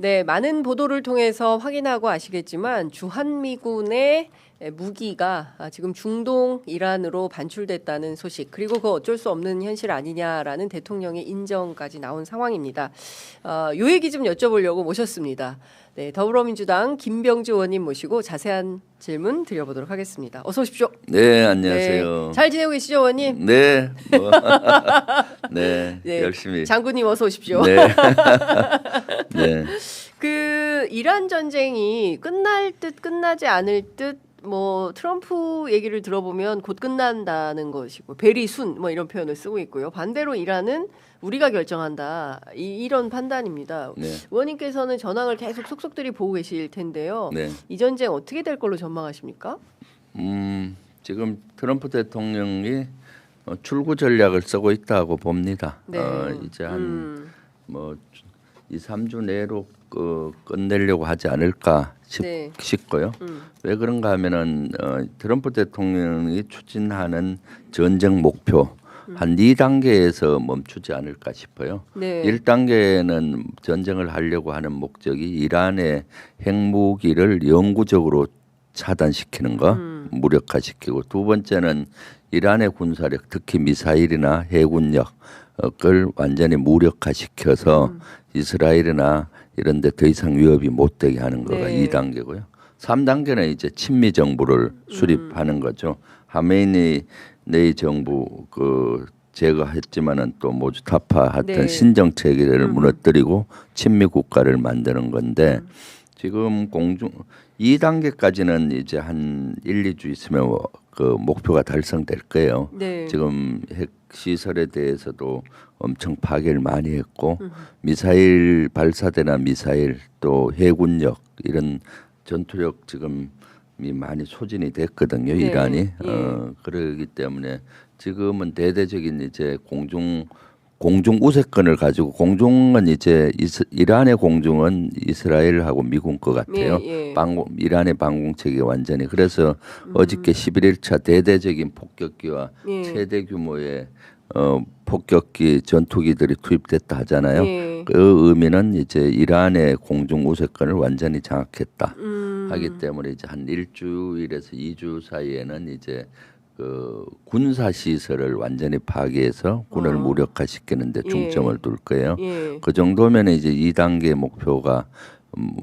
네, 많은 보도를 통해서 확인하고 아시겠지만 주한미군의 무기가 지금 중동 이란으로 반출됐다는 소식, 그리고 그 어쩔 수 없는 현실 아니냐라는 대통령의 인정까지 나온 상황입니다. 요 얘기 좀 여쭤보려고 모셨습니다. 네, 더불어민주당 김병주 의원님 모시고 자세한 질문 드려보도록 하겠습니다. 어서 오십시오. 네, 안녕하세요. 네, 잘 지내고 계시죠, 의원님? 네, 네, 열심히. 장군님 어서 오십시오. 네. 네. 그 이란 전쟁이 끝날 듯 끝나지 않을 듯 뭐 트럼프 얘기를 들어보면 곧 끝난다는 것이고 베리순 뭐 이런 표현을 쓰고 있고요. 반대로 이란은 우리가 결정한다 이런 판단입니다. 네. 의원님께서는 전황을 계속 속속들이 보고 계실 텐데요. 네. 이 전쟁 어떻게 될 걸로 전망하십니까? 지금 트럼프 대통령이 출구 전략을 쓰고 있다고 봅니다. 네. 이제 한 뭐 2, 3주 내로 끝내려고 하지 않을까 네. 싶고요. 왜 그런가 하면은 트럼프 대통령이 추진하는 전쟁 목표 한 2단계에서 멈추지 않을까 싶어요. 네. 1단계는 전쟁을 하려고 하는 목적이 이란의 핵무기를 영구적으로 차단시키는 거, 무력화시키고, 두 번째는 이란의 군사력, 특히 미사일이나 해군력을 완전히 무력화시켜서 이스라엘이나 이런 데 더 이상 위협이 못 되게 하는 거가 네. 2단계고요. 3단계는 이제 친미 정부를 수립하는 거죠. 하메이니 정부 제거했지만은 또 모두 타파했던 네. 신정 체계를 무너뜨리고 친미 국가를 만드는 건데, 지금 2단계까지는 이제 한 1, 2주 있으면 그 목표가 달성될 거예요. 네. 지금 핵 시설에 대해서도 엄청 파괴를 많이 했고, 미사일 발사대나 미사일 또 해군력 이런 전투력 지금이 많이 소진이 됐거든요. 네. 이란이. 예. 그러기 때문에 지금은 대대적인 이제 공중 우세권을 가지고, 공중은 이제 이란의 공중은 이스라엘하고 미군 것 같아요. 예. 이란의 방공 체계 완전히. 그래서 어저께 11차 대대적인 폭격기와 예. 최대 규모의 폭격기 전투기들이 투입됐다 하잖아요. 예. 그 의미는 이제 이란의 공중 우세권을 완전히 장악했다 하기 때문에 이제 한 일주일에서 2주 사이에는 이제 그 군사 시설을 완전히 파괴해서 군을 무력화시키는데 중점을 둘 거예요. 예. 그 정도면 이제 2단계 목표가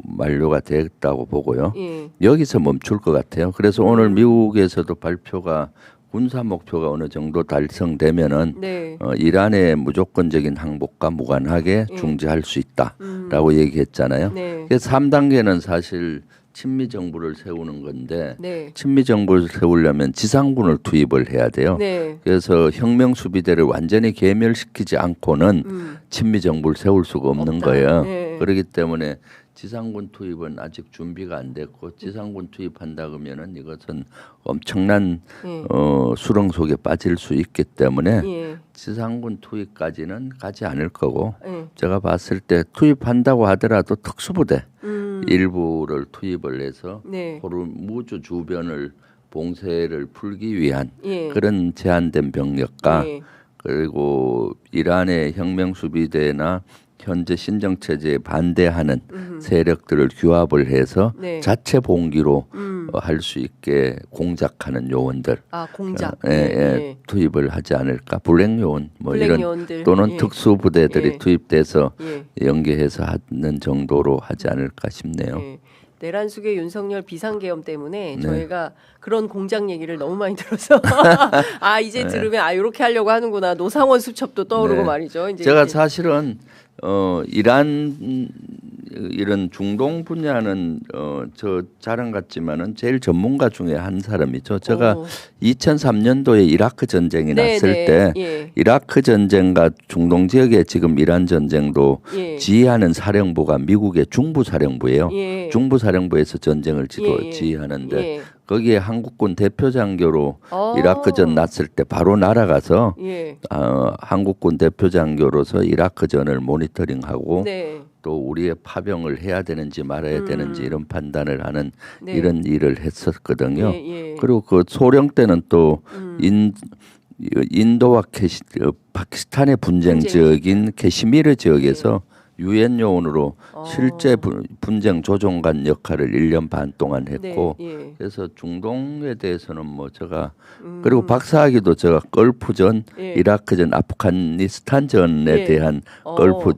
만료가 됐다고 보고요. 예. 여기서 멈출 것 같아요. 그래서 오늘 미국에서도 발표가 군사 목표가 어느 정도 달성되면은 네. 이란의 무조건적인 항복과 무관하게 중지할 수 있다라고 얘기했잖아요. 네. 그래서 3단계는 사실 친미 정부를 세우는 건데, 네. 친미 정부를 세우려면 지상군을 투입을 해야 돼요. 네. 그래서 혁명 수비대를 완전히 괴멸시키지 않고는 친미 정부를 세울 수가 없는 없다. 거예요. 네. 그렇기 때문에 지상군 투입은 아직 준비가 안 됐고, 지상군 투입한다 그러면은 이것은 엄청난 수렁 속에 빠질 수 있기 때문에 예. 지상군 투입까지는 가지 않을 거고, 예. 제가 봤을 때 투입한다고 하더라도 특수부대 일부를 투입을 해서 네. 호르무즈 주변을 봉쇄를 풀기 위한 예. 그런 제한된 병력과 예. 그리고 이란의 혁명 수비대나 현재 신정 체제에 반대하는 세력들을 규합을 해서 네. 자체 봉기로 할 수 있게 공작하는 요원들, 공작. 투입을 하지 않을까. 블랙 요원 뭐 블랙 이런 요원들. 또는 예. 특수 부대들이 예. 투입돼서 예. 연계해서 하는 정도로 하지 않을까 싶네요. 예. 내란숙의 윤석열 비상계엄 때문에 네. 저희가 그런 공작 얘기를 너무 많이 들어서 이제 들으면 이렇게 하려고 하는구나. 노상원 수첩도 떠오르고 네. 말이죠. 이제 제가 사실은 이란 이런 중동 분야는 저 자랑 같지만은 제일 전문가 중에 한 사람이죠. 제가 2003년도에 이라크 전쟁이 났을 때 예. 이라크 전쟁과 중동 지역에 지금 이란 전쟁도 예. 지휘하는 사령부가 미국의 중부사령부예요. 예. 중부사령부에서 전쟁을 예. 지휘하는데 예. 거기에 한국군 대표장교로 어. 이라크전 났을 때 바로 날아가서 예. 한국군 대표장교로서 이라크전을 모니터링하고 네. 또 우리의 파병을 해야 되는지 말아야 되는지 이런 판단을 하는 네. 이런 일을 했었거든요. 예. 그리고 그 소련 때는 또 인도와 파키스탄의 분쟁 지역인 캐시미르 지역에서 유엔 요원으로 실제 분쟁 조정관 역할을 1년 반 동안 했고 네, 예. 그래서 중동에 대해서는 뭐 제가 그리고 박사학위도 제가 걸프전, 예. 이라크전, 아프가니스탄전에 예. 대한 걸프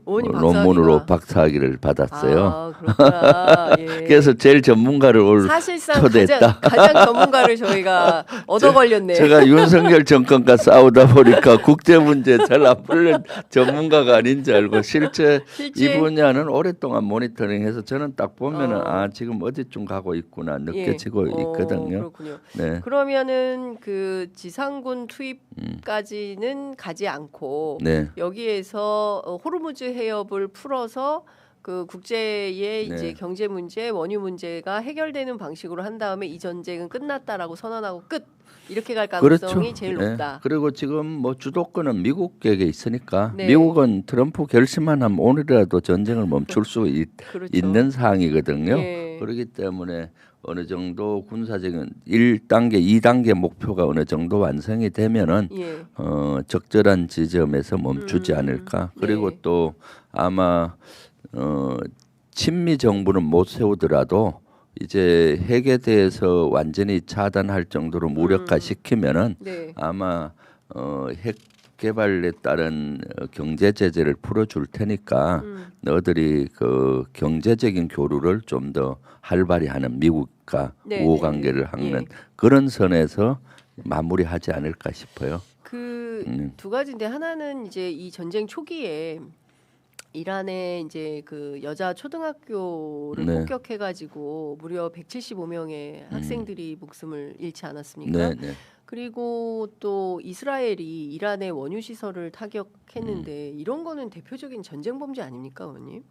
어머니 논문으로 박사학위를 받았어요. 아, 그렇구나. 예. 그래서 제일 전문가를 올 사실상 초대했다. 가장 전문가를 저희가 얻어 걸렸네요. 제가 윤석열 정권과 싸우다 보니까 국제 문제 잘 안 풀는 전문가가 아닌 줄 알고 실제 이 분야는 오랫동안 모니터링해서 저는 딱 보면은 아 지금 어디쯤 가고 있구나 느껴지고 있거든요. 그렇군요. 네. 그러면은 그 지상군 투입까지는 가지 않고 네. 여기에서 호르무즈 해협을 풀어서 그 국제의 네. 이제 경제 문제, 원유 문제가 해결되는 방식으로 한 다음에 이 전쟁은 끝났다라고 선언하고 끝 이렇게 갈 가능성이 그렇죠. 제일 네. 높다. 그리고 지금 뭐 주도권은 미국에게 있으니까 네. 미국은 트럼프 결심만 하면 오늘이라도 전쟁을 멈출 수 그렇죠. 있는 상황이거든요. 예. 그렇기 때문에 어느 정도 군사적인 1단계, 2단계 목표가 어느 정도 완성이 되면은 예. 적절한 지점에서 멈추지 않을까. 그리고 네. 또 아마 친미 정부는 못 세우더라도 이제 핵에 대해서 완전히 차단할 정도로 무력화시키면은 네. 아마 핵 개발에 따른 경제 제재를 풀어줄 테니까 너희들이 그 경제적인 교류를 좀 더 활발히 하는 미국과 네, 우호 네, 관계를 하는 예. 그런 선에서 마무리하지 않을까 싶어요. 그 두 가지인데 하나는 이제 이 전쟁 초기에 이란에 이제 그 여자 초등학교를 네. 폭격해가지고 무려 175명의 학생들이 목숨을 잃지 않았습니까? 네, 네. 그리고 또 이스라엘이 이란의 원유 시설을 타격했는데 이런 거는 대표적인 전쟁 범죄 아닙니까, 의원님?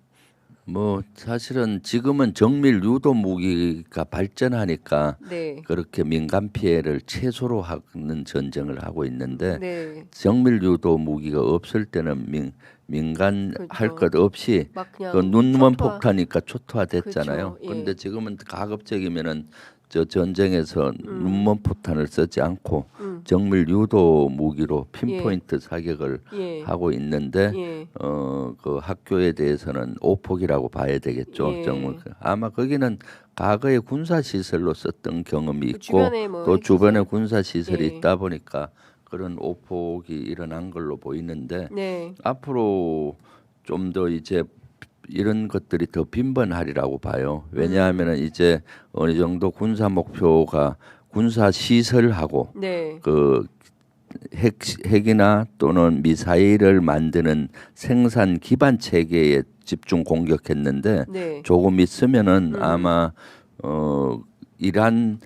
뭐 사실은 지금은 정밀 유도 무기가 발전하니까 네. 그렇게 민간 피해를 최소로 하는 전쟁을 하고 있는데 네. 정밀 유도 무기가 없을 때는 민간 그렇죠. 할 것 없이 막 그냥 그 눈먼 초토화. 폭탄이니까 초토화됐잖아요. 그렇죠. 예. 그런데 지금은 가급적이면은 저 전쟁에서 눈먼 폭탄을 쓰지 않고 정밀 유도 무기로 핀포인트 사격을 예. 하고 있는데 예. 그 학교에 대해서는 오폭이라고 봐야 되겠죠. 예. 정말 아마 거기는 과거에 군사 시설로 썼던 경험이 있고 주변에 뭐 또 주변에 핵시설. 군사 시설이 예. 있다 보니까 그런 오폭이 일어난 걸로 보이는데 네. 앞으로 좀 더 이제 이런 것들이 더 빈번하리라고 봐요. 왜냐하면은 이제 어느 정도 군사 목표가 군사 시설하고 네. 그 핵이나 또는 미사일을 만드는 생산 기반 체계에 집중 공격했는데 네. 조금 있으면은 아마 이란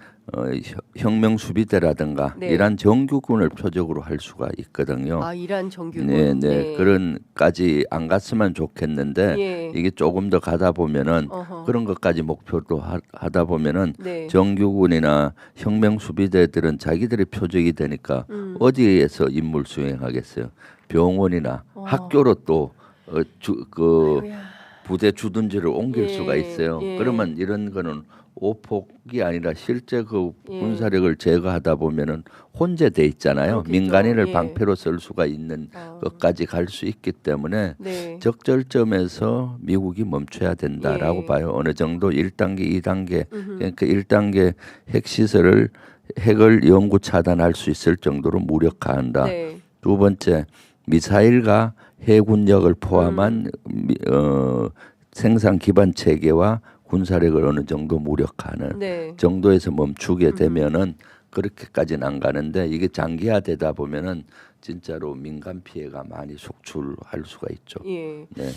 혁명 수비대라든가 네. 이란 정규군을 표적으로 할 수가 있거든요. 아, 이란 정규군. 네, 네. 그런까지 안 갔으면 좋겠는데 예. 이게 조금 더 가다 보면은 어허. 그런 것까지 목표로 하다 보면은 네. 정규군이나 혁명 수비대들은 자기들의 표적이 되니까 어디에서 임무 수행하겠어요? 병원이나 학교로 또 아이고야. 부대 주둔지를 옮길 예, 수가 있어요. 예. 그러면 이런 거는 오폭이 아니라 실제 그 예. 군사력을 제거하다 보면은 혼재돼 있잖아요. 그렇겠죠. 민간인을 예. 방패로 쓸 수가 있는 것까지 갈 수 있기 때문에 네. 적절점에서 미국이 멈춰야 된다라고 예. 봐요. 어느 정도 1단계, 2단계 그러니까 1단계 핵을 영구 차단할 수 있을 정도로 무력화한다. 네. 두 번째 미사일과 해군력을 포함한 생산 기반 체계와 군사력을 어느 정도 무력화하는 네. 정도에서 멈추게 되면은 그렇게까지는 안 가는데 이게 장기화되다 보면은 진짜로 민간 피해가 많이 속출할 수가 있죠. 예. 네,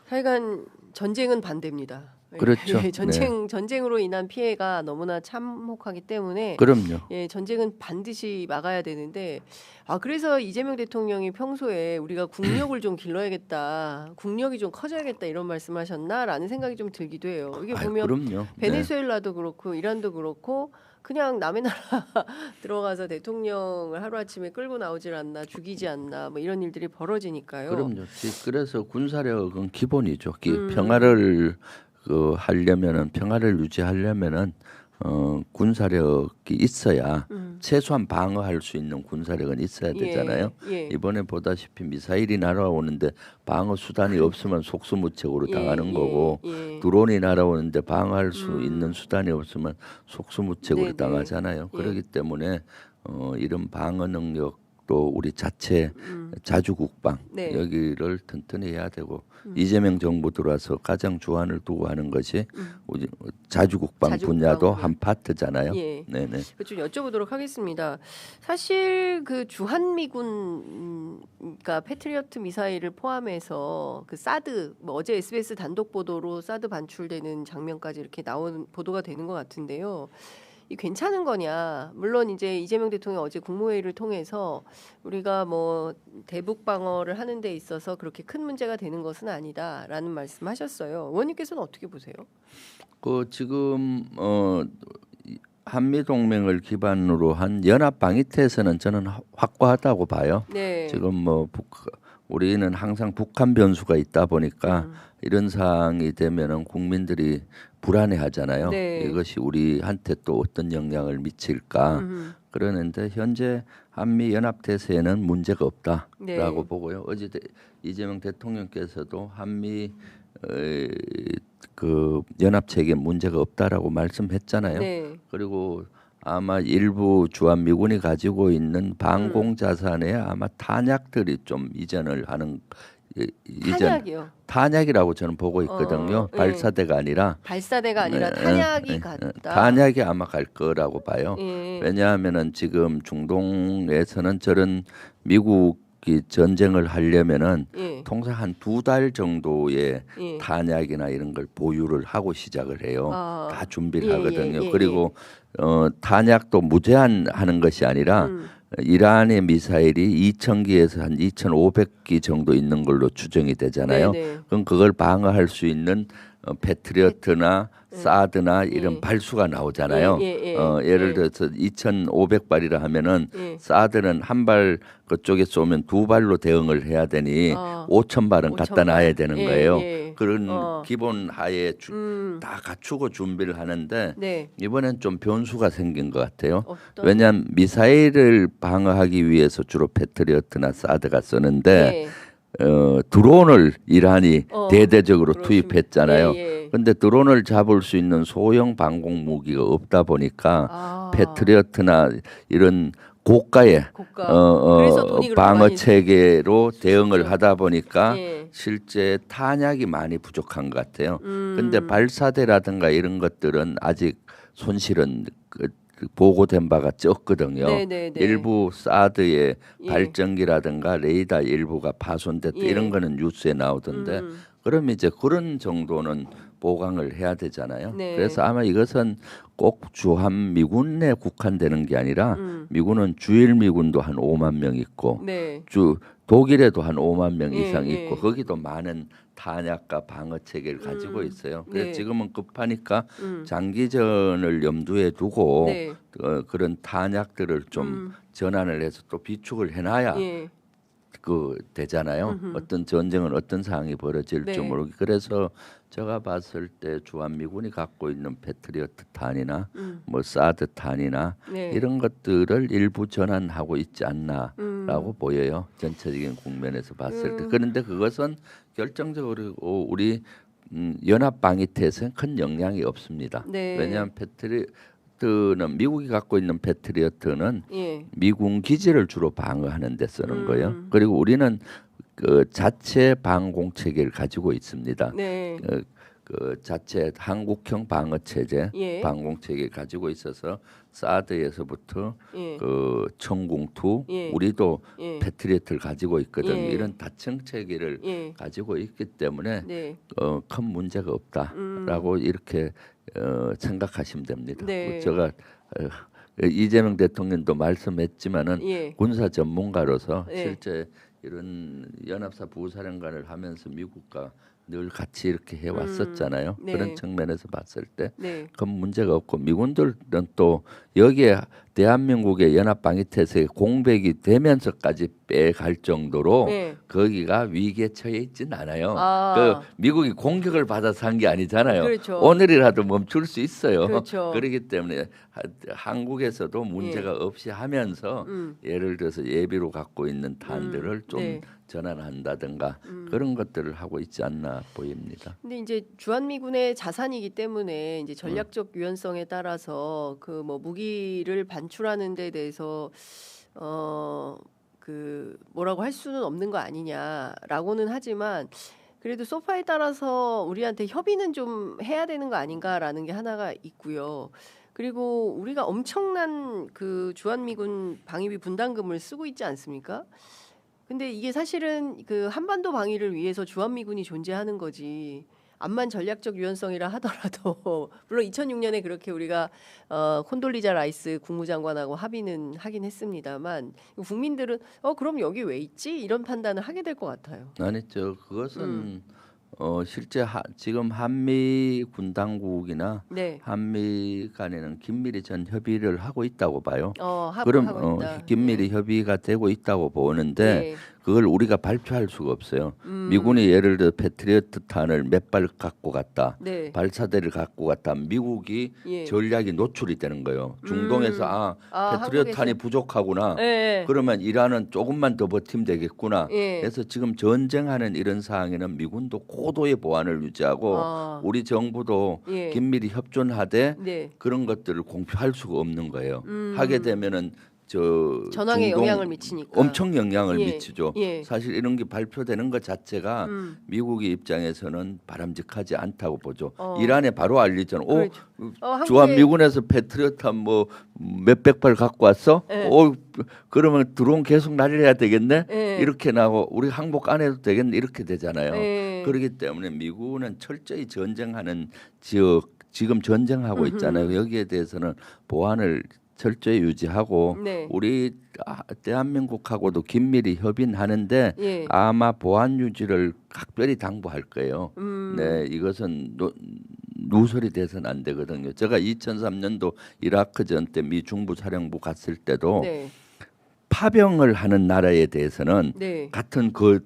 하여간 전쟁은 반대입니다. 그렇죠. 예, 전쟁으로 인한 피해가 너무나 참혹하기 때문에 그럼요. 예, 전쟁은 반드시 막아야 되는데 그래서 이재명 대통령이 평소에 우리가 국력을 좀 길러야겠다, 국력이 좀 커져야겠다 이런 말씀하셨나라는 생각이 좀 들기도 해요. 이게 보면 그럼요. 베네수엘라도 그렇고 이란도 그렇고 그냥 남의 나라 들어가서 대통령을 하루아침에 끌고 나오질 않나, 죽이지 않나 뭐 이런 일들이 벌어지니까요. 그럼요. 그래서 군사력은 기본이죠. 평화를 평화를 유지하려면은 군사력이 있어야 최소한 방어할 수 있는 군사력은 있어야 되잖아요. 예. 이번에 보다시피 미사일이 날아오는데 방어 수단이 없으면 속수무책으로 당하는 거고 드론이 날아오는데 방어할 수 있는 수단이 없으면 속수무책으로 네네. 당하잖아요. 예. 그렇기 때문에 이런 방어 능력도 우리 자체 자주국방 네. 여기를 튼튼히 해야 되고 이재명 정부 들어와서 가장 주안을 두고 하는 것이 우리 자주국방 분야도 자주국방, 한 파트잖아요. 예. 네네. 좀 여쭤보도록 하겠습니다. 사실 그 주한미군 그러니까 패트리어트 미사일을 포함해서 그 사드 뭐 어제 SBS 단독 보도로 사드 반출되는 장면까지 이렇게 나온 보도가 되는 것 같은데요. 이 괜찮은 거냐? 물론 이제 이재명 대통령이 어제 국무회의를 통해서 우리가 뭐 대북 방어를 하는 데 있어서 그렇게 큰 문제가 되는 것은 아니다라는 말씀하셨어요. 의원님께서는 어떻게 보세요? 그 지금 한미 동맹을 기반으로 한 연합 방위태세는 저는 확고하다고 봐요. 네. 지금 뭐 우리는 항상 북한 변수가 있다 보니까 이런 상황이 되면은 국민들이 불안해하잖아요. 네. 이것이 우리한테 또 어떤 영향을 미칠까. 그러는데 현재 한미 연합 태세에는 문제가 없다라고 네. 보고요. 어제 이재명 대통령께서도 한미 그 연합 체계에 문제가 없다라고 말씀했잖아요. 네. 그리고 아마 일부 주한 미군이 가지고 있는 방공 자산에 아마 탄약들이 좀 이전을 하는 탄약이요. 탄약이라고 저는 보고 있거든요. 예. 발사대가 아니라 발사대가 아니라 탄약이 갔다. 탄약이 아마 갈 거라고 봐요. 예. 왜냐하면은 지금 중동에서는 저런 미국이 전쟁을 하려면은 예. 통상 한 2달 정도의 예. 탄약이나 이런 걸 보유를 하고 시작을 해요. 아. 다 준비를 예, 하거든요. 예, 예, 그리고 탄약도 무제한하는 것이 아니라 이란의 미사일이 2,000기에서 한 2,500기 정도 있는 걸로 추정이 되잖아요. 네네. 그럼 그걸 방어할 수 있는 패트리어트나 사드나 이런 예. 발수가 나오잖아요. 예. 예를 들어서 2,500발이라 하면은 예. 사드는 한 발 그쪽에 쏘면 2발로 대응을 해야 되니 5,000발은 갖다 5,000발. 놔야 되는 예, 거예요. 예. 그런 기본 하에 다 갖추고 준비를 하는데 네. 이번엔 좀 변수가 생긴 것 같아요. 어떤- 왜냐하면 미사일을 방어하기 위해서 주로 패트리어트나 사드가 쓰는데 예. 드론을 이란이 대대적으로 그렇습니다. 투입했잖아요. 예. 근데 드론을 잡을 수 있는 소형 방공 무기가 없다 보니까 패트리어트나 이런 고가의 고가. 그래서 돈이 그렇게 방어 많이 체계로 대응을 하다 보니까 예. 실제 탄약이 많이 부족한 것 같아요. 근데 발사대라든가 이런 것들은 아직 손실은 보고된 바가 적거든요. 네네네. 일부 사드의 예. 발전기라든가 레이더 일부가 파손됐다 예. 이런 거는 뉴스에 나오던데 그럼 이제 그런 정도는 보강을 해야 되잖아요. 네. 그래서 아마 이것은 꼭 주한 미군에 국한되는 게 아니라 미군은 주일 미군도 한 5만 명 있고 네. 독일에도 한 5만 명 이상 예. 있고 거기도 많은 탄약과 방어 체계를 가지고 있어요. 그래서 네. 지금은 급하니까 장기전을 염두에 두고 네. 그런 탄약들을 좀 전환을 해서 또 비축을 해놔야 예. 그 되잖아요. 어떤 전쟁은 어떤 상황이 벌어질지 네. 모르게 그래서 제가 봤을 때 주한미군이 갖고 있는 패트리어트 탄이나 뭐 사드 탄이나 네. 이런 것들을 일부 전환하고 있지 않나라고 보여요. 전체적인 국면에서 봤을 때. 그런데 그것은 결정적으로 우리 연합 방위 태세에 큰 영향이 없습니다. 네. 왜냐하면 패트리어트는 미국이 갖고 있는 패트리어트는 예. 미군 기지를 주로 방어하는 데 쓰는 거예요. 그리고 우리는 그 자체 방공 체계를 가지고 있습니다. 네. 그 자체 한국형 방어 체제, 예. 방공 체계 가지고 있어서 사드에서부터 예. 그 청궁투 예. 우리도 예. 패트리어트를 가지고 있거든요. 예. 이런 다층 체계를 예. 가지고 있기 때문에 네. 큰 문제가 없다라고 이렇게 생각하시면 됩니다. 네. 제가 이재명 대통령도 말씀했지만은 예. 군사 전문가로서 예. 실제 이런 연합사 부사령관을 하면서 미국과 늘 같이 이렇게 해왔었잖아요. 네. 그런 측면에서 봤을 때 네. 그건 문제가 없고 미군들은 또 여기에 대한민국의 연합방위태세의 공백이 되면서까지 빼갈 정도로 네. 거기가 위기에 처해 있지는 않아요. 아. 그 미국이 공격을 받아서 한 게 아니잖아요. 그렇죠. 오늘이라도 멈출 수 있어요. 그렇죠. 그렇기 때문에 한국에서도 문제가 없이 하면서 예를 들어서 예비로 갖고 있는 탄들을 좀 네. 전환한다든가 그런 것들을 하고 있지 않나 보입니다. 근데 이제 주한미군의 자산이기 때문에 이제 전략적 유연성에 따라서 그 뭐 무기를 반출하는 데 대해서 그 뭐라고 할 수는 없는 거 아니냐라고는 하지만 그래도 소파에 따라서 우리한테 협의는 좀 해야 되는 거 아닌가라는 게 하나가 있고요. 그리고 우리가 엄청난 그 주한미군 방위비 분담금을 쓰고 있지 않습니까? 근데 이게 사실은 그 한반도 방위를 위해서 주한미군이 존재하는 거지. 암만 전략적 유연성이라 하더라도 물론 2006년에 그렇게 우리가 콘돌리자 라이스 국무장관하고 합의는 하긴 했습니다만 국민들은 그럼 여기 왜 있지? 이런 판단을 하게 될 것 같아요. 아니 그것은 실제 지금 한미 군당국이나 네. 한미 간에는 긴밀히 전 협의를 하고 있다고 봐요. 그럼 그럼 긴밀히 협의가 되고 있다고 보는데 네. 그걸 우리가 발표할 수가 없어요. 미군이 예를 들어 패트리어트 탄을 몇 발 갖고 갔다, 네. 발사대를 갖고 갔다, 미국이 예. 전략이 노출이 되는 거예요. 중동에서 패트리어트 한국에서? 탄이 부족하구나. 네. 그러면 이란은 조금만 더 버티면 되겠구나. 예. 그래서 지금 전쟁하는 이런 상황에는 미군도 고도의 보안을 유지하고 우리 정부도 예. 긴밀히 협조하되 네. 그런 것들을 공표할 수가 없는 거예요. 하게 되면은 전황에 중동 영향을 미치니까. 엄청 영향을 예. 미치죠. 예. 사실 이런 게 발표되는 것 자체가 미국의 입장에서는 바람직하지 않다고 보죠. 이란에 바로 알리잖아요. 그렇죠. 주한 미군에서 패트리어트 뭐 몇백 발 갖고 왔어? 예. 그러면 드론 계속 날려야 되겠네? 예. 이렇게 나고 우리 항복 안 해도 되겠네? 이렇게 되잖아요. 예. 그렇기 때문에 미국은 철저히 전쟁하는 지역 지금 전쟁하고 있잖아요. 여기에 대해서는 보안을 철저히 유지하고 네. 우리 대한민국하고도 긴밀히 협의하는데 예. 아마 보안 유지를 각별히 당부할 거예요. 네, 이것은 누설이 돼서는 안 되거든요. 제가 2003년도 이라크전 때 미 중부 사령부 갔을 때도 네. 파병을 하는 나라에 대해서는 네. 같은 그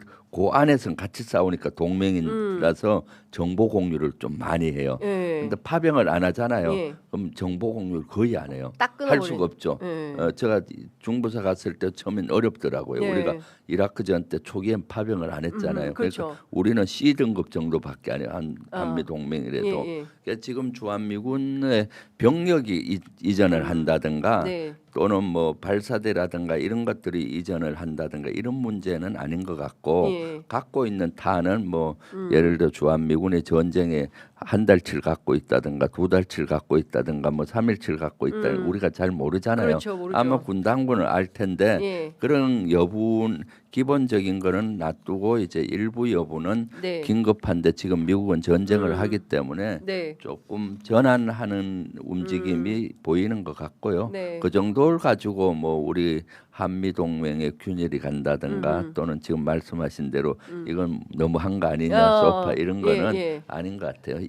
안에서는 같이 싸우니까 동맹이라서 정보 공유를 좀 많이 해요. 예. 근데 파병을 안 하잖아요. 예. 그럼 정보 공유를 거의 안 해요. 딱 할 끊어버리는. 수가 없죠. 예. 제가 중부사 갔을 때 처음엔 어렵더라고요. 예. 우리가 이라크전 때 초기엔 파병을 안 했잖아요. 그렇죠. 그러니까 우리는 C 등급 정도밖에 안 해요. 한미 동맹이라도. 예, 예. 그러니까 지금 주한미군의 병력이 이전을 한다든가 네. 또는 뭐 발사대라든가 이런 것들이 이전을 한다든가 이런 문제는 아닌 것 같고 예. 갖고 있는 탄은 뭐 예를 들어 주한미군의 전쟁에 한 달치를 갖고 있다든가 두 달치를 갖고 있다든가 뭐 3일치를 갖고 있다 우리가 잘 모르잖아요. 그렇죠, 모르죠. 아마 군당군은 알 텐데 예. 그런 여부는 기본적인 거는 놔두고 이제 일부 여부는 네. 긴급한데 지금 미국은 전쟁을 하기 때문에 네. 조금 전환하는 움직임이 보이는 것 같고요. 네. 그 정도를 가지고 뭐 우리 한미 동맹의 균열이 간다든가 또는 지금 말씀하신 대로 이건 너무한 거 아니냐 소파 이런 거는 예. 아닌 것 같아요.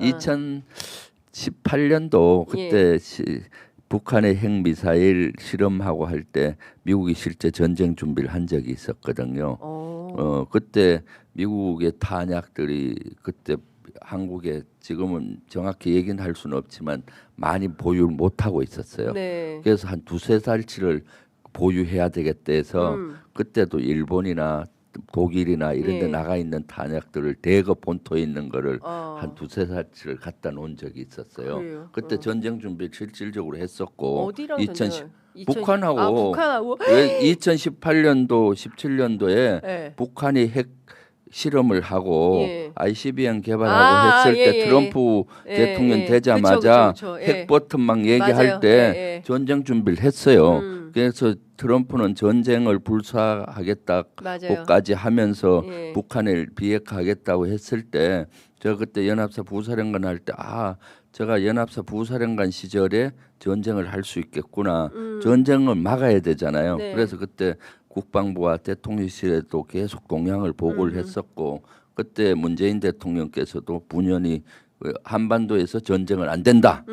2018년도 그때 북한의 핵미사일 실험하고 할 때 미국이 실제 전쟁 준비를 한 적이 있었거든요. 그때 미국의 탄약들이 그때 한국에 지금은 정확히 얘기는 할 수는 없지만 많이 보유를 못 하고 있었어요. 네. 그래서 한 두세 달치를 보유해야 되겠다 해서 그때도 일본이나 독일이나 이런 데 예. 나가 있는 탄약들을 대거 본토에 있는 거를 어. 한 두세 달치를 갖다 놓은 적이 있었어요. 그래요? 그때 전쟁 준비 실질적으로 했었고 어디랑 2010 전쟁을? 북한하고 북한하고 왜 2018년도 17년도에 예. 북한이 핵 실험을 하고 예. ICBM 개발하고 했을 때 트럼프 대통령 되자마자 그쵸. 핵 버튼 막 얘기할 맞아요. 때 전쟁 준비를 했어요. 그래서 트럼프는 전쟁을 불사하겠다고까지 하면서 예. 북한을 비핵화하겠다고 했을 때 제가 그때 연합사 부사령관 할 때 제가 연합사 부사령관 시절에 전쟁을 할 수 있겠구나. 전쟁을 막아야 되잖아요. 네. 그래서 그때 국방부와 대통령실에도 계속 동향을 보고를 했었고 그때 문재인 대통령께서도 분연히 한반도에서 전쟁은 안 된다.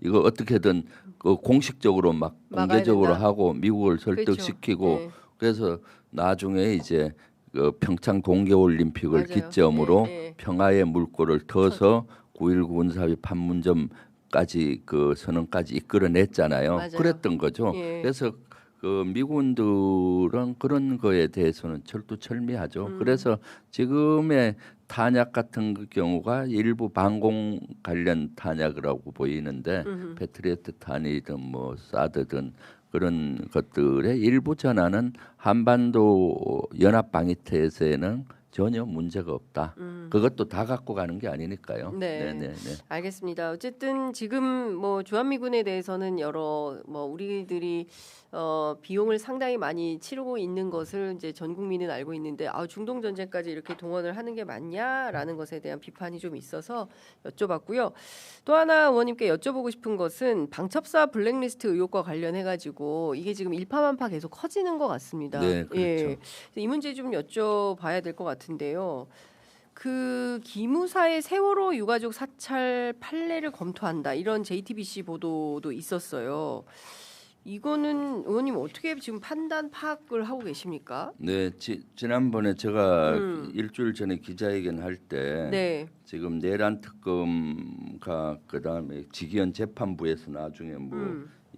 이거 어떻게든 그 공식적으로 막 막아야 공개적으로 된다. 하고 미국을 그렇죠. 설득시키고 네. 그래서 나중에 이제 그 평창 동계올림픽을 맞아요. 기점으로 예, 예. 평화의 물꼬를 터서 9.19 군사합의 판문점까지 그 선언까지 이끌어냈잖아요. 맞아요. 그랬던 거죠. 예. 그래서 그 미군들은 그런 거에 대해서는 철두철미하죠. 그래서 지금의 탄약 같은 그 경우가 일부 방공 관련 탄약이라고 보이는데 패트리어트 탄이든 뭐 사드든 그런 것들의 일부 전환은 한반도 연합 방위태세에는 전혀 문제가 없다. 그것도 다 갖고 가는 게 아니니까요. 네. 네. 알겠습니다. 어쨌든 지금 뭐 주한미군에 대해서는 여러 뭐 우리들이 비용을 상당히 많이 치르고 있는 것을 이제 전 국민은 알고 있는데 중동 전쟁까지 이렇게 동원을 하는 게 맞냐라는 것에 대한 비판이 좀 있어서 여쭤봤고요. 또 하나 의원님께 여쭤보고 싶은 것은 방첩사 블랙리스트 의혹과 관련해 가지고 이게 지금 일파만파 계속 커지는 것 같습니다. 네, 그렇죠. 예. 이 문제 좀 여쭤봐야 될 것 같은데요. 그 기무사의 세월호 유가족 사찰 판례를 검토한다 이런 JTBC 보도도 있었어요. 이거는 의원님 어떻게 지금 판단 파악을 하고 계십니까? 네, 지난번에 제가 일주일 전에 기자회견 할 때 네. 지금 내란 특검과 그다음에 직위원 재판부에서 나중에 뭐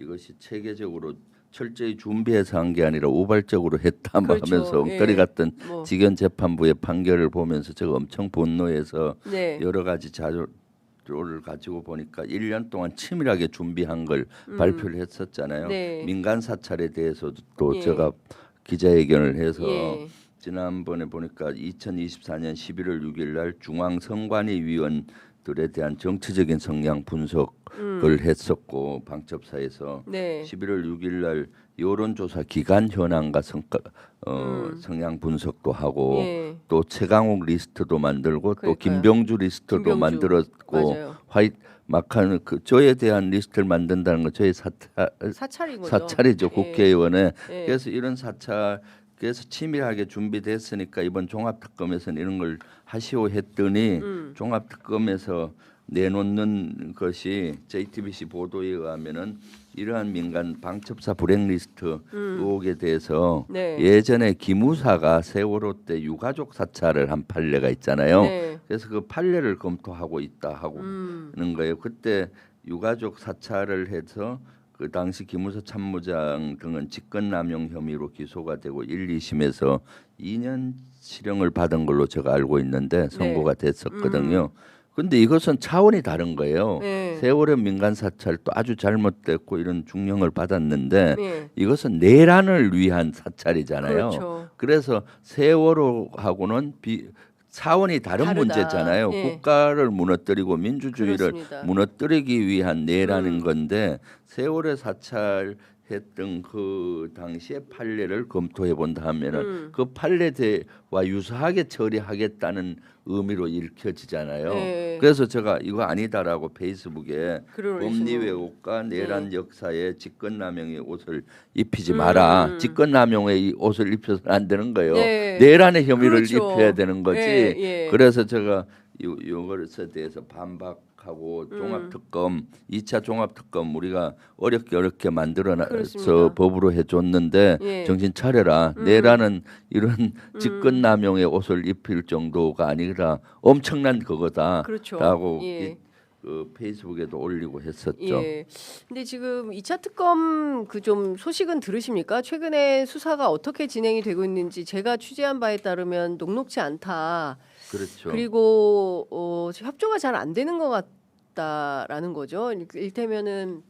이것이 체계적으로 철저히 준비해서 한 게 아니라 우발적으로 했다 뭐 그렇죠. 하면서 엉터리 예. 같은 뭐. 직위원 재판부의 판결을 보면서 제가 엄청 분노해서 네. 여러 가지 자료를 가지고 보니까 1년 동안 치밀하게 준비한 걸 발표를 했었잖아요. 네. 민간 사찰에 대해서도 또 예. 제가 기자회견을 해서 예. 지난번에 보니까 2024년 11월 6일 날 중앙선관위 위원들에 대한 정치적인 성향 분석을 했었고 방첩사에서 네. 11월 6일 날 여론조사 기간 현황과 성향 분석도 하고 예. 또 최강욱 리스트도 만들고 또 그러니까요. 김병주 리스트도 김병주. 만들었고 맞아요. 막하는 그 저에 대한 리스트를 만든다는 건 저의 사찰인 거죠. 사찰이죠. 예. 국회의원에. 예. 그래서 이런 사찰 그래서 치밀하게 준비됐으니까 이번 종합특검에서는 이런 걸 하시오 했더니 종합특검에서 내놓는 것이 JTBC 보도에 의하면은 이러한 민간 방첩사 블랙리스트 의혹에 대해서 네. 예전에 기무사가 세월호 때 유가족 사찰을 한 판례가 있잖아요. 네. 그래서 그 판례를 검토하고 있다 하고는 거예요. 그때 유가족 사찰을 해서 그 당시 기무사 참모장 등은 직권남용 혐의로 기소가 되고 1, 2심에서 2년 실형을 받은 걸로 제가 알고 있는데 선고가 됐었거든요. 근데 이것은 차원이 다른 거예요. 네. 세월호 민간 사찰도 아주 잘못됐고 이런 중형을 받았는데 네. 이것은 내란을 위한 사찰이잖아요. 그렇죠. 그래서 세월호하고는 차원이 다른 다르다. 문제잖아요. 예. 국가를 무너뜨리고 민주주의를 그렇습니다. 무너뜨리기 위한 내라는 건데 세월호 사찰했던 그 당시의 판례를 검토해 본다 하면은 그 판례와 유사하게 처리하겠다는 의미로 읽혀지잖아요. 예. 그래서 제가 이거 아니다라고 페이스북에 글을 법리 올리시고. 왜곡과 내란 역사에 직권남용의 옷을 입히지 마라. 직권남용의 이 옷을 입혀서는 안 되는 거예요. 네. 내란의 혐의를 그렇죠. 입혀야 되는 거지. 예, 예. 그래서 제가 이것에 대해서 반박하고 종합특검 2차 종합특검 우리가 어렵게 만들어서 그렇습니다. 법으로 해줬는데 예. 정신 차려라. 내란은 이런 직권남용의 옷을 입힐 정도가 아니라 엄청난 그거다. 그렇죠. 라고 예. 그 페이스북에도 올리고 했었죠. 예. 근데 지금 2차 특검 그 좀 소식은 들으십니까? 최근에 수사가 어떻게 진행이 되고 있는지 제가 취재한 바에 따르면 녹록지 않다. 그렇죠. 그리고 협조가 잘 안 되는 것 같다라는 거죠. 일테면은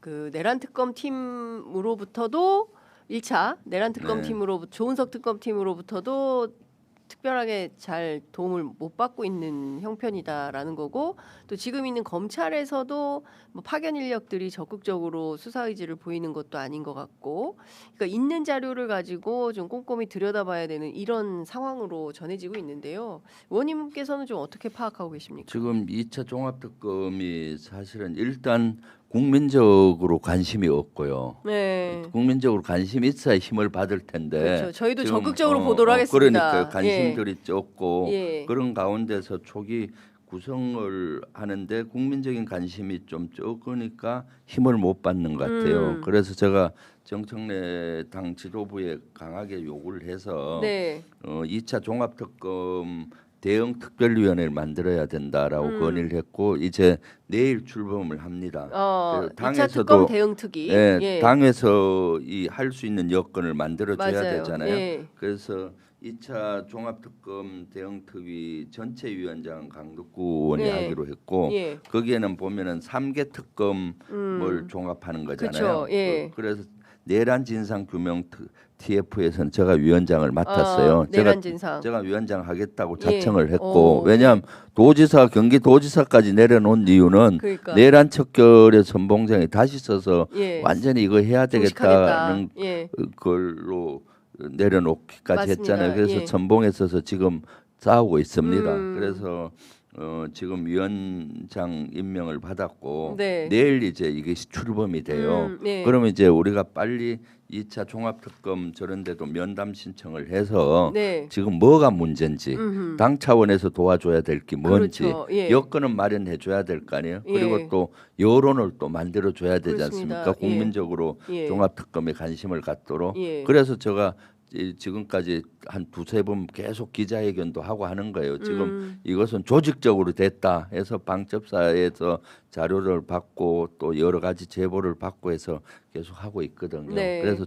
그 내란 특검 팀으로부터도 1차 내란 특검 네. 팀으로 조은석 특검 팀으로부터도 특별하게 잘 도움을 못 받고 있는 형편이다라는 거고 또 지금 있는 검찰에서도 뭐 파견 인력들이 적극적으로 수사 의지를 보이는 것도 아닌 것 같고 그러니까 있는 자료를 가지고 좀 꼼꼼히 들여다봐야 되는 이런 상황으로 전해지고 있는데요. 의원님께서는 좀 어떻게 파악하고 계십니까? 지금 2차 종합특검이 사실은 일단 국민적으로 관심이 없고요. 네. 국민적으로 관심이 있어야 힘을 받을 텐데. 그렇죠. 저희도 지금, 적극적으로 보도를 하겠습니다. 그러니까요. 관심들이 적고 예. 그런 가운데서 초기 구성을 하는데 국민적인 관심이 좀 적으니까 힘을 못 받는 것 같아요. 그래서 제가 정청래 당 지도부에 강하게 요구를 해서 네. 2차 종합특검 대응 특별위원회를 만들어야 된다라고 건의를 했고 이제 내일 출범을 합니다. 그래서 2차 특검 대응 특위. 예, 예. 당에서 이 할 수 있는 여건을 만들어줘야 맞아요. 되잖아요. 예. 그래서 2차 종합특검 대응특위 전체위원장 강덕구 의원이 예. 하기로 했고 예. 거기에는 보면은 3개 특검을 종합하는 거잖아요. 그쵸. 예. 그래서 내란 진상 규명 TF에서는 제가 위원장을 맡았어요. 내란 진상. 제가 위원장 하겠다고 예. 자청을 했고 오. 왜냐하면 도지사 경기도지사까지 내려놓은 이유는 그러니까. 내란 척결의 선봉장에 다시 써서 예. 완전히 이거 해야 되겠다는 예. 걸로 내려놓기까지 맞습니다. 했잖아요. 그래서 예. 선봉에 서서 지금 싸우고 있습니다. 음. 그래서 지금 위원장 임명을 받았고 네. 내일 이제 이게 출범이 돼요. 네. 그러면 이제 우리가 빨리 2차 종합특검 저런 데도 면담 신청을 해서 네. 지금 뭐가 문제인지 당 차원에서 도와줘야 될 게 뭔지 그렇죠. 예. 여건은 마련해 줘야 될 거 아니에요. 예. 그리고 또 여론을 또 만들어 줘야 되지 그렇습니다. 않습니까? 예. 국민적으로 예. 종합특검에 관심을 갖도록. 예. 그래서 제가 지금까지 한 두세 번 계속 기자회견도 하고 하는 거예요. 지금 이것은 조직적으로 됐다 해서 방첩사에서 자료를 받고 또 여러 가지 제보를 받고 해서 계속 하고 있거든요. 네. 그래서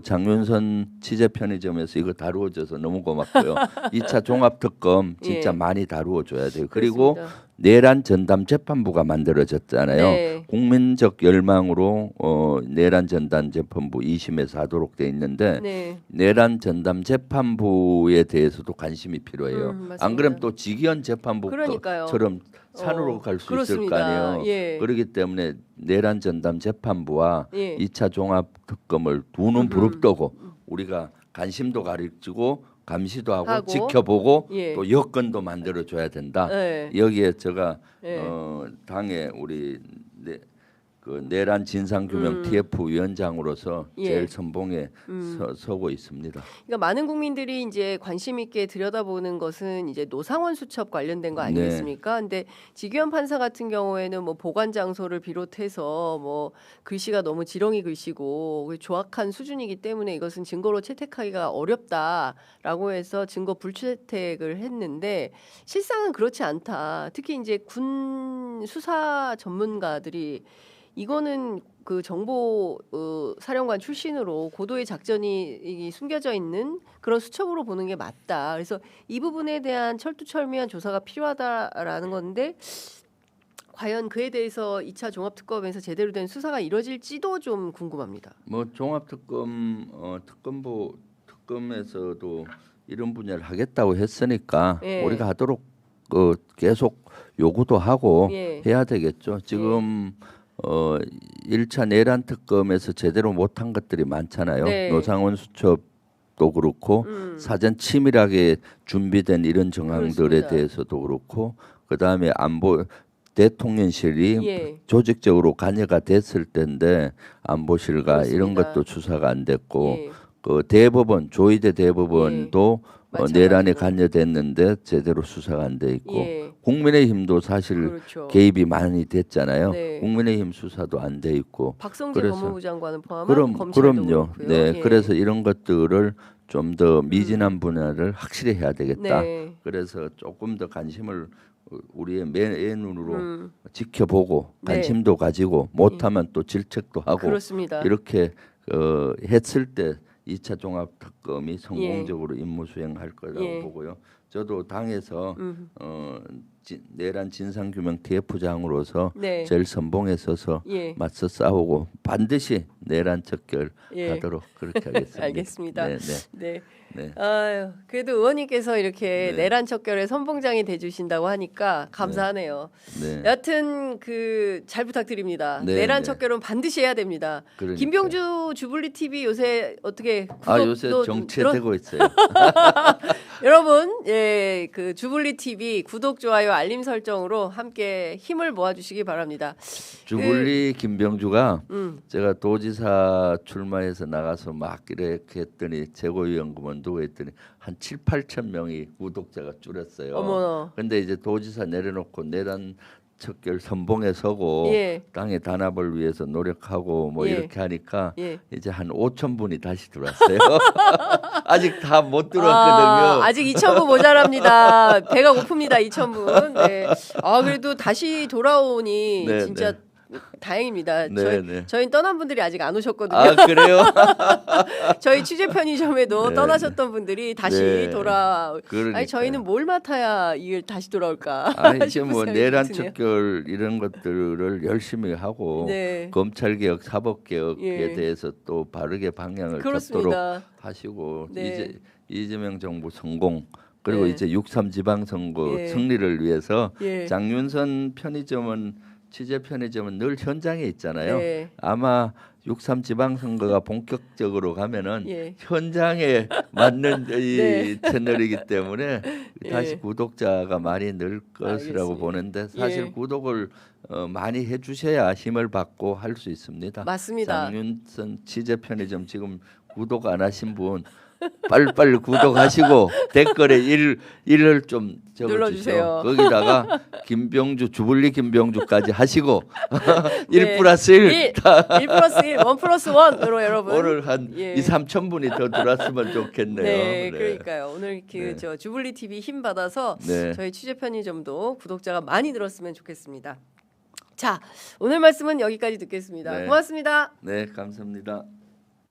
장윤선 취재 편의점에서 이거 다루어줘서 너무 고맙고요. 2차 종합특검 진짜 예. 많이 다루어줘야 돼요. 그리고 그렇습니다. 내란 전담 재판부가 만들어졌잖아요. 네. 국민적 열망으로 내란 전담 재판부 2심에서 하도록 돼 있는데 네. 내란 전담 재판부에 대해서도 관심이 필요해요. 맞습니다. 안 그러면 또 직위원 그러니까요. 재판부처럼 산으로 갈 수 있을 그렇습니다. 거 아니에요. 예. 그렇기 때문에 내란 전담 재판부와 예. 2차 종합 특검을 두는 부릅뜨고 우리가 관심도 가르치고 감시도 하고 지켜보고 예. 또 여건도 만들어 줘야 된다. 네. 여기에 제가 예. 당에 우리 내란 진상규명 TF 위원장으로서 예. 제일 선봉에 서고 있습니다. 그러니까 많은 국민들이 이제 관심 있게 들여다보는 것은 이제 노상원 수첩 관련된 거 아니겠습니까? 네. 근데 지규현 판사 같은 경우에는 뭐 보관 장소를 비롯해서 뭐 글씨가 너무 지렁이 글씨고 조악한 수준이기 때문에 이것은 증거로 채택하기가 어렵다라고 해서 증거 불채택을 했는데 실상은 그렇지 않다. 특히 이제 군 수사 전문가들이 이거는 그 정보 사령관 출신으로 고도의 작전이 숨겨져 있는 그런 수첩으로 보는 게 맞다. 그래서 이 부분에 대한 철두철미한 조사가 필요하다라는 건데 과연 그에 대해서 2차 종합특검에서 제대로 된 수사가 이루어질지도 좀 궁금합니다. 뭐 종합특검 특검에서도 이런 분야를 하겠다고 했으니까 예. 우리가 하도록 계속 요구도 하고 예. 해야 되겠죠. 지금 1차 내란 특검에서 제대로 못한 것들이 많잖아요. 네. 노상원 수첩도 그렇고 사전 치밀하게 준비된 이런 정황들에 그렇습니다. 대해서도 그렇고 그다음에 안보 대통령실이 예. 조직적으로 관여가 됐을 때인데 안보실과 이런 그렇습니다. 것도 수사가 안 됐고 예. 그 대법원 조희대 대법원도 마찬가지로. 내란에 관여됐는데 제대로 수사가 안 돼 있고 예. 국민의힘도 사실 그렇죠. 개입이 많이 됐잖아요. 네. 국민의힘 수사도 안 돼 있고 박성재 그래서 법무부 장관은 포함한 검찰도 그럼요. 그렇고요. 네, 예. 그래서 이런 것들을 좀 더 미진한 분야를 확실히 해야 되겠다. 네. 그래서 조금 더 관심을 우리의 맨눈으로 지켜보고 네. 관심도 가지고 못하면 또 질책도 하고 그렇습니다. 이렇게 했을 때 2차 종합특검이 성공적으로 임무 수행할 거라고 예. 보고요. 저도 당에서 내란 진상규명 TF장으로서 네. 제일 선봉에 서서 예. 맞서 싸우고 반드시 내란 척결 예. 하도록 그렇게 하겠습니다. 알겠습니다. 네, 네. 네. 네. 아유, 그래도 의원님께서 이렇게 네. 내란 척결의 선봉장이 돼주신다고 하니까 감사하네요. 네. 여하튼 그 잘 부탁드립니다. 네, 내란 네. 척결은 반드시 해야 됩니다. 그러니까요. 김병주 주블리 TV 요새 어떻게 요새 구독도 정체되고 있어요. 여러분, 예, 그 주블리 TV 구독, 좋아요, 알림 설정으로 함께 힘을 모아주시기 바랍니다. 주블리 김병주가 음. 제가 도지사 출마해서 나가서 막 이렇게 했더니 최고위원금은 누구 했더니 한 7, 8천 명이 구독자가 줄었어요. 어머나. 근데 이제 도지사 내려놓고 내란 척결 선봉에 서고 예. 땅의 단합을 위해서 노력하고 뭐 예. 이렇게 하니까 예. 이제 한 5천 분이 다시 들어왔어요. 아직 다 못 들어왔거든요. 아직 2,000분 모자랍니다. 배가 고픕니다. 2,000분. 네. 그래도 다시 돌아오니 네, 진짜 네. 다행입니다. 네, 네. 저희는 떠난 분들이 아직 안 오셨거든요. 그래요? 저희 취재 편의점에도 네. 떠나셨던 분들이 다시 네. 아니 저희는 뭘 맡아야 이게 다시 돌아올까? 이제 싶은 뭐 생각이 내란 드네요. 척결 이런 것들을 열심히 하고 네. 검찰 개혁, 사법 개혁에 예. 대해서 또 바르게 방향을 잡도록 그렇습니다. 하시고 네. 이제 이재명 정부 성공 그리고 네. 이제 6.3 지방선거 예. 승리를 위해서 예. 장윤선 취재 편의점은 늘 현장에 있잖아요. 네. 아마 6.3 지방선거가 본격적으로 가면은 예. 현장에 맞는 이 네. 채널이기 때문에 다시 예. 구독자가 많이 늘 것이라고 알겠습니다. 보는데 사실 예. 구독을 많이 해주셔야 힘을 받고 할 수 있습니다. 맞습니다. 장윤선 취재 편의점 지금 구독 안 하신 분 빨리빨리 구독하시고 댓글에 일을 좀 눌러주세요. 적어주세요. 거기다가 주블리 김병주까지 하시고 네. 1+1 1 플러스 1, 1 플러스 1으로 여러분. 오늘 한 예. 2, 3천 분이 더 들어왔으면 좋겠네요. 네, 그러니까요. 오늘 네. 저 주블리 TV 힘 받아서 네. 저희 취재 편의점도 구독자가 많이 늘었으면 좋겠습니다. 자, 오늘 말씀은 여기까지 듣겠습니다. 네. 고맙습니다. 네, 감사합니다.